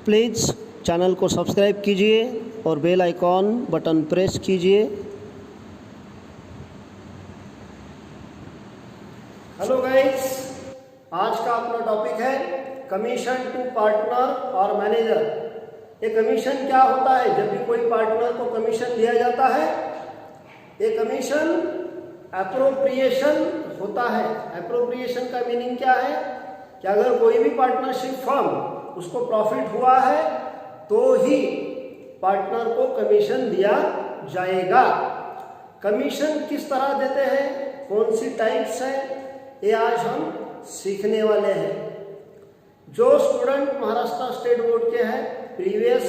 Please channel को subscribe कीजिए और बेल आइकॉन बटन प्रेस कीजिए। हेलो गाइस, आज का अपना टॉपिक है कमीशन टू पार्टनर और मैनेजर। ये कमीशन क्या होता है? जब भी कोई पार्टनर को कमीशन दिया जाता है, ये कमीशन एप्रोप्रिएशन होता है। एप्रोप्रिएशन का मीनिंग क्या है कि अगर कोई भी पार्टनरशिप फर्म उसको प्रॉफिट हुआ है तो ही पार्टनर को कमीशन दिया जाएगा। कमीशन किस तरह देते हैं, कौन सी टाइप्स है, ये आज हम सीखने वाले हैं। जो स्टूडेंट महाराष्ट्र स्टेट बोर्ड के हैं, प्रीवियस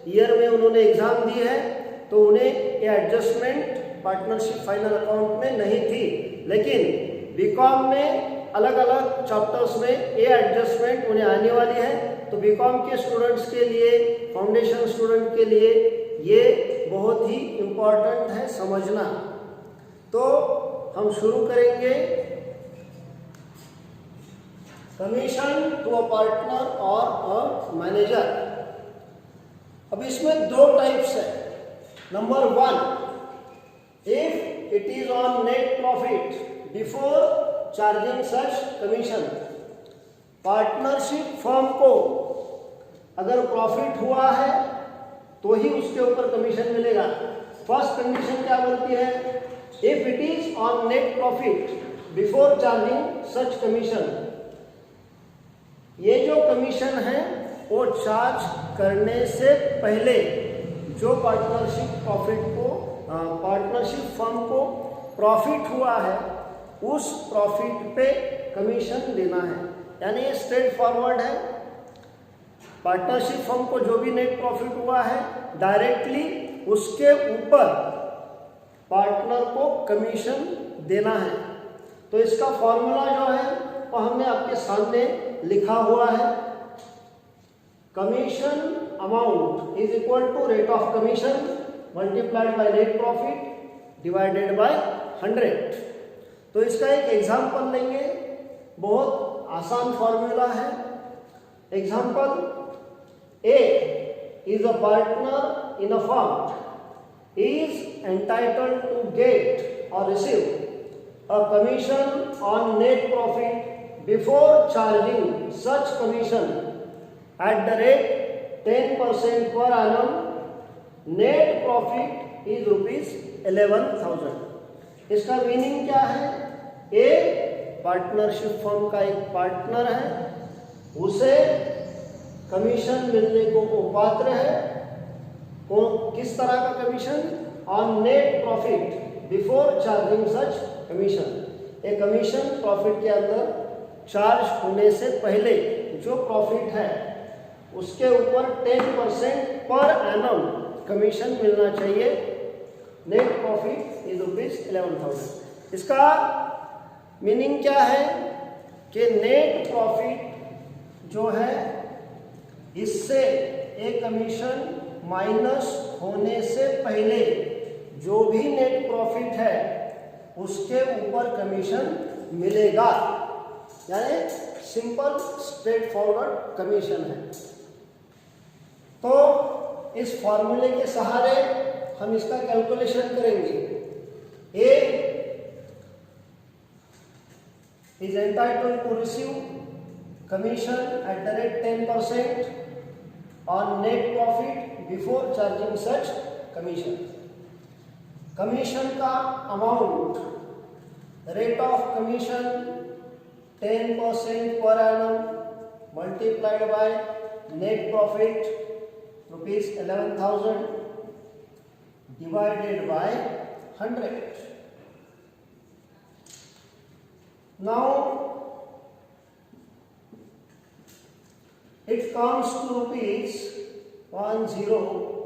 ईयर में उन्होंने एग्जाम दी है, तो उन्हें ये एडजस्टमेंट पार्टनरशिप फाइनल अकाउंट में नहीं थी, लेकिन बीकॉम में अलग अलग चैप्टर्स में ये एडजस्टमेंट उन्हें आने वाली है। तो बीकॉम के स्टूडेंट्स के लिए, फाउंडेशन स्टूडेंट के लिए ये बहुत ही इम्पोर्टेंट है समझना। तो हम शुरू करेंगे कमीशन टू अ पार्टनर और अ मैनेजर। अब इसमें दो टाइप्स है। Number 1, if it is on net profit before charging such commission. Partnership firm को अगर प्रॉफिट हुआ है तो ही उसके ऊपर कमीशन मिलेगा। फर्स्ट कंडीशन क्या बोलती है? If it is on net profit before charging such commission. ये जो कमीशन है वो चार्ज करने से पहले जो पार्टनरशिप फर्म को प्रॉफिट हुआ है उस प्रॉफिट पे कमीशन देना है। यानी ये स्ट्रेट फॉरवर्ड है। पार्टनरशिप फर्म को जो भी नेट प्रॉफिट हुआ है डायरेक्टली उसके ऊपर पार्टनर को कमीशन देना है। तो इसका फॉर्मूला जो है वो हमने आपके सामने लिखा हुआ है। Commission amount is equal to rate of commission multiplied by net profit divided by 100। तो इसका एक एग्जांपल लेंगे, बहुत आसान फॉर्मूला है। Example, A is a partner in a firm is entitled to get or receive a commission on net profit before charging such commission at the rate 10% per annum. Net profit is rupees 11,000। इसका meaning क्या है? ए partnership firm का एक partner है, उसे commission मिलने को वो पात्र है। किस तरह का commission? On net profit before charging such commission. A commission profit के अंदर चार्ज होने से पहले जो प्रॉफिट है उसके ऊपर 10% पर एनम कमीशन मिलना चाहिए। Net profit is ₹11,000। इसका मीनिंग क्या है कि नेट प्रॉफिट जो है इससे एक कमीशन माइनस होने से पहले जो भी नेट प्रॉफिट है उसके ऊपर कमीशन मिलेगा। यानी सिंपल स्ट्रेट फॉरवर्ड कमीशन है। तो इस फॉर्मूले के सहारे हम इसका कैलकुलेशन करेंगे। A is entitled to receive commission at the rate 10% on net profit before charging such commission. Commission का amount, rate of commission 10% per annum multiplied by net profit ₹11,000 divided by 100. Now it comes to rupees 1,100।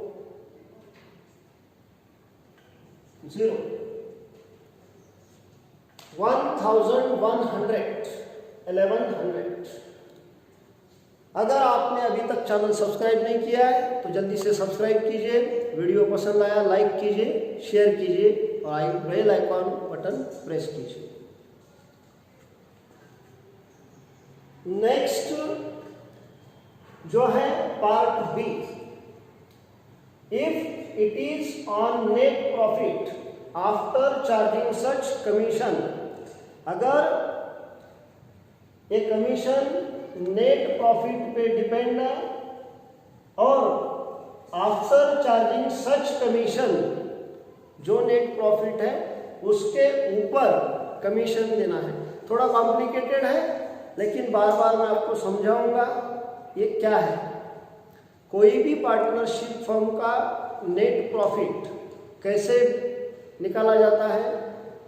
अगर आपने अभी तक channel subscribe नहीं किया है तो जल्दी से सब्सक्राइब कीजिए। वीडियो पसंद आया लाइक कीजिए, शेयर कीजिए और बेल आइकॉन बटन प्रेस कीजिए। नेक्स्ट जो है part B, if it is on net profit after charging such commission, अगर ये कमीशन नेट प्रॉफिट पे डिपेंड है और आफ्टर चार्जिंग सच कमीशन, जो नेट प्रॉफिट है उसके ऊपर कमीशन देना है। थोड़ा कॉम्प्लिकेटेड है लेकिन बार बार मैं आपको समझाऊंगा ये क्या है। कोई भी पार्टनरशिप फर्म का नेट प्रॉफिट कैसे निकाला जाता है,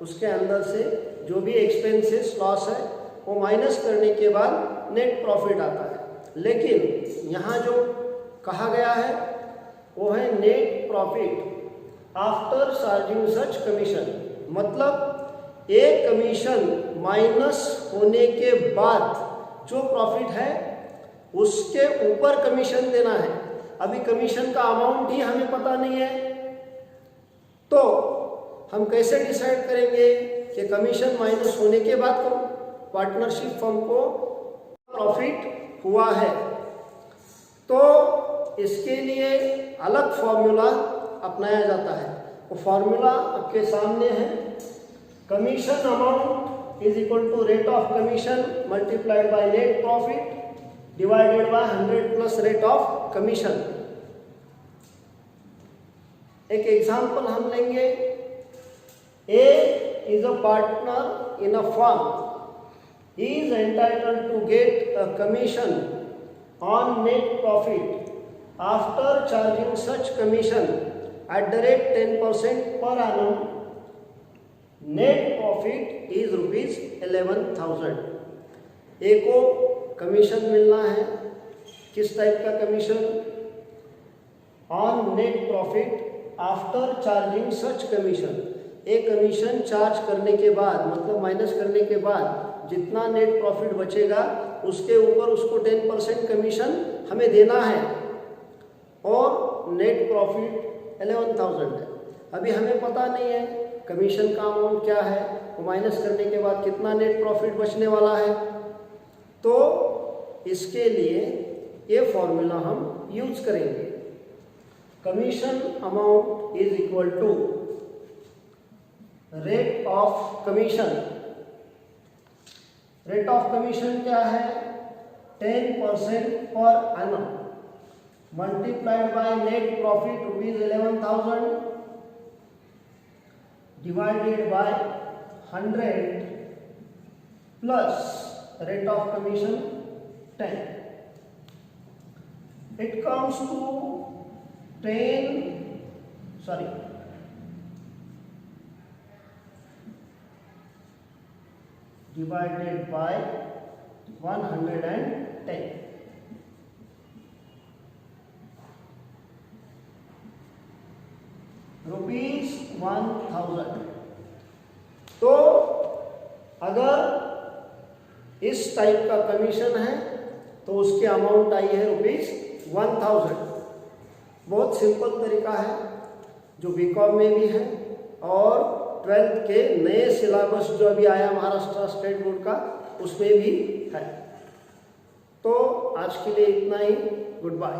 उसके अंदर से जो भी एक्सपेंसेस लॉस है वो माइनस करने के बाद नेट प्रॉफिट आता है। लेकिन यहाँ जो कहा गया है वो है net profit after charging such commission, मतलब एक कमीशन माइनस होने के बाद जो प्रॉफिट है उसके ऊपर कमीशन देना है। अभी कमीशन का अमाउंट ही हमें पता नहीं है, तो हम कैसे डिसाइड करेंगे कि कमीशन माइनस होने के बाद पार्टनरशिप फर्म को प्रॉफिट हुआ है? तो इसके लिए अलग फॉर्मूला अपनाया जाता है। वो फॉर्मूला आपके सामने है। Commission amount is equal to rate of commission multiplied by net profit divided by 100 plus rate of commission. एक एग्जांपल हम लेंगे। A is a partner in a firm, he is entitled to get a commission on net profit after charging such commission at the rate 10% per annum. Net profit is rupees 11,000. ए को commission मिलना है। किस type का commission? On net profit after charging such commission. एक commission charge करने के बाद, मतलब माइनस करने के बाद जितना नेट प्रॉफिट बचेगा उसके ऊपर उसको 10% कमीशन हमें देना है और नेट प्रॉफिट 11,000 है। अभी हमें पता नहीं है कमीशन का अमाउंट क्या है, वो माइनस करने के बाद कितना नेट प्रॉफिट बचने वाला है। तो इसके लिए ये फॉर्मूला हम यूज करेंगे। Commission amount is equal to rate of commission. Rate of commission क्या है? 10% per annum multiplied by net profit rupees 11,000 divided by 100 plus rate of commission 10। It comes to 10 divided by 110 rupees 1,000। तो अगर इस type का commission है तो उसकी amount I है रुपीज 1,000। बहुत सिंपल तरीका है जो बीकॉम में भी है और 12th के नए सिलेबस जो अभी आया महाराष्ट्र स्टेट बोर्ड का उसमें भी है। तो आज के लिए इतना ही। Good bye.